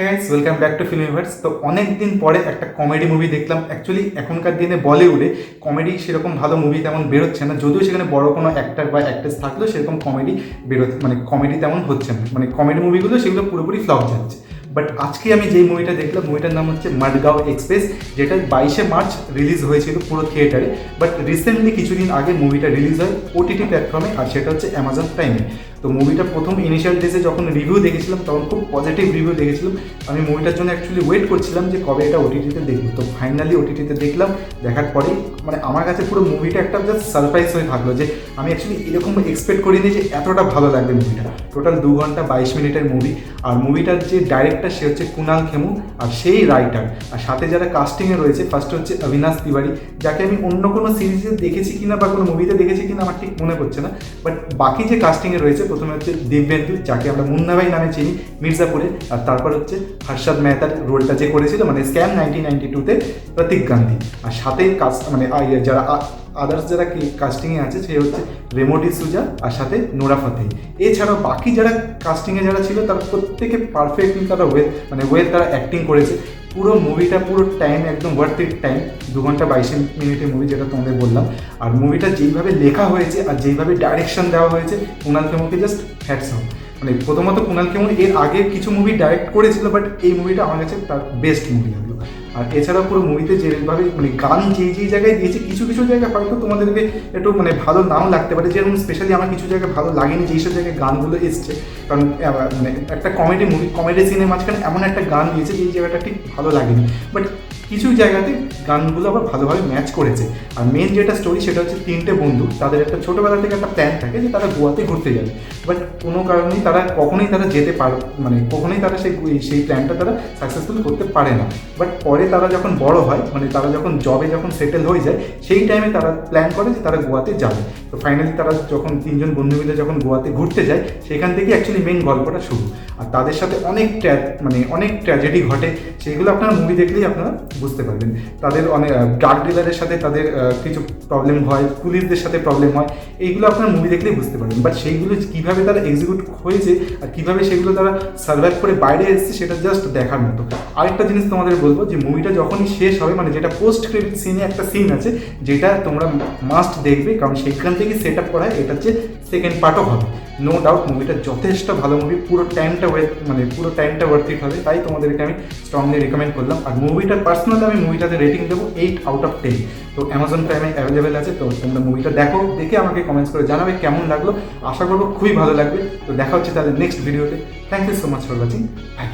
Guys, welcome back to film universe. তো অনেক দিন পরে একটা কমেডি মুভি দেখলাম। অ্যাকচুয়ালি এখনকার দিনে বলিউডে কমেডি সেরকম ভালো মুভি তেমন বেরোচ্ছে না, যদিও সেখানে বড় কোনো অ্যাক্টর বা অ্যাক্ট্রেস থাকলেও সেরকম কমেডি মানে কমেডি তেমন হচ্ছে না, মানে কমেডি মুভিগুলো সেগুলো পুরোপুরি ফ্লপ যাচ্ছে। বাট আজকে আমি যেই মুভিটা দেখলাম, মুভিটার নাম হচ্ছে মাডগাঁও এক্সপ্রেস, যেটা 22শে মার্চ রিলিজ হয়েছিল পুরো থিয়েটারে। বাট রিসেন্টলি কিছুদিন আগে মুভিটা রিলিজ হয় ওটিটি প্ল্যাটফর্মে, আর সেটা হচ্ছে অ্যামাজন প্রাইমে। তো মুভিটা প্রথম ইনিশিয়াল ডেজে যখন রিভিউ দেখেছিলাম তখন খুব পজিটিভ রিভিউ দেখেছিলাম। আমি মুভিটার জন্য অ্যাকচুয়ালি ওয়েট করছিলাম যে কবে এটা ওটিটিতে দেখবো। তো ফাইনালি ওটিটিতে দেখলাম। দেখার পরেই মানে আমার কাছে পুরো মুভিটা একটা জাস্ট সারপ্রাইজ হয়ে থাকলো যে আমি অ্যাকচুয়ালি এরকম এক্সপেক্ট করিনি যে এতটা ভালো লাগবে মুভিটা। টোটাল 2 ঘন্টা 22 মিনিটের মুভি। আর মুভিটার যে ডাইরেক্টর সে হচ্ছে কুনাল খেমু, আর সেই রাইটার। আর সাথে যারা কাস্টিংয়ে রয়েছে, ফার্স্ট হচ্ছে অবিনাশ তিওয়ারি, যাকে আমি অন্য কোনো সিরিজে দেখেছি কিনা বা কোনো মুভিতে দেখেছি কিনা আমার ঠিক মনে পড়ছে না। বাট বাকি যে কাস্টিংয়ে রয়েছে, প্রথমে হচ্ছে দিব্যেন্দু, যাকে আমরা মুন্না ভাই নামে চিনি মির্জাপুরে। আর তারপর হচ্ছে হর্ষদ মেহতার রোলটা যে করেছিল মানে স্ক্যাম 1992-তে প্রতীক গান্ধী। আর সাথে মানে যারা আদার্স যারা কাস্টিংয়ে আছে সে হচ্ছে রেমো ডিসুজা, আর সাথে নোরা ফাতেহি। এছাড়াও বাকি যারা কাস্টিংয়ে যারা ছিল তারা প্রত্যেকে পারফেক্টলি তারা ওয়েল তারা অ্যাক্টিং করেছে। পুরো মুভিটা পুরো টাইম একদম ওয়ার্থ ইট টাইম। 2 ঘন্টা 22 মিনিটের মুভি, যেটা তোমাদের বললাম। আর মুভিটা যেইভাবে লেখা হয়েছে আর যেইভাবে ডাইরেকশন দেওয়া হয়েছে, কুনাল খেমুকে জাস্ট হ্যাটস অফ। মানে প্রথমত কুনাল খেমু এর আগে কিছু মুভি ডাইরেক্ট করেছিল, বাট এই মুভিটা আমার কাছে তার বেস্ট মুভি লাগলো। আর এছাড়াও পুরো মুভিতে যেভাবে মানে গান যেই জায়গায় দিয়েছে, কিছু কিছু জায়গায় হয়তো তোমাদেরকে একটু মানে ভালো নাও লাগতে পারে, যেরকম স্পেশালি আমার কিছু জায়গায় ভালো লাগেনি যেইসব জায়গায় গানগুলো এসছে। কারণ মানে একটা কমেডি মুভি, কমেডি সিনের মাঝখানে এমন একটা গান দিয়েছে যেই জায়গাটা ঠিক ভালো লাগেনি। বাট কিছু জায়গাতে গানগুলো আবার ভালোভাবে ম্যাচ করেছে। আর মেন যেটা স্টোরি, সেটা হচ্ছে 3টে বন্ধু, তাদের একটা ছোটোবেলা থেকে একটা প্ল্যান থাকে যে তারা গোয়াতে ঘুরতে যাবে। বাট কোনো কারণেই তারা কখনোই যেতে মানে কখনোই তারা সেই প্ল্যানটা তারা সাকসেসফুল করতে পারে না। বাট পরে তারা যখন বড় হয়, মানে তারা যখন জবে যখন সেটেল হয়ে যায়, সেই টাইমে তারা প্ল্যান করে যে তারা গোয়াতে যাবে। তো ফাইনালি তারা যখন 3জন বন্ধু মিলে যখন গোয়াতে ঘুরতে যায়, সেখান থেকে অ্যাকচুয়ালি মেন গল্পটা শুরু। আর তাদের সাথে অনেক ট্র্যাজেডি ঘটে, সেইগুলো আপনারা মুভি দেখলেই আপনারা বুঝতে পারবেন। তাদের অনেক ড্রাগ ডিলারের সাথে তাদের কিছু প্রবলেম হয়, পুলিশদের সাথে প্রবলেম হয়, এইগুলো আপনারা মুভি দেখলেই বুঝতে পারবেন। বাট সেইগুলো কীভাবে তারা এক্সিকিউট হয়েছে আর কীভাবে সেগুলো তারা সার্ভাইভ করে বাইরে এসেছে, সেটা জাস্ট দেখার মতো। আরেকটা জিনিস তোমাদের বলবো, যে মুভিটা যখনই শেষ হবে, মানে যেটা পোস্ট ক্রেডিট সিনে একটা সিন আছে, যেটা তোমরা মাস্ট দেখবে, কারণ সেখান থেকে সেট আপ করা হয় এটা হচ্ছে সেকেন্ড পার্টও হবে। নো ডাউট মুভিটা যথেষ্ট ভালো মুভি, পুরো টাইমটা ওয়ার্থ ইট হবে। তাই তোমাদেরকে আমি স্ট্রংলি রেকমেন্ড করলাম। আর মুভিটার পার্সোনালি আমি মুভিটাতে রেটিং দেবো 8/10। তো অ্যামাজন প্রাইমে অ্যাভেলেবেল আছে। তো তোমরা মুভিটা দেখে আমাকে কমেন্টস করে জানাবে কেমন লাগলো। আশা করবো খুবই ভালো লাগবে। তো দেখা হচ্ছে তাহলে নেক্সট ভিডিওতে। Thank you so much for watching. By.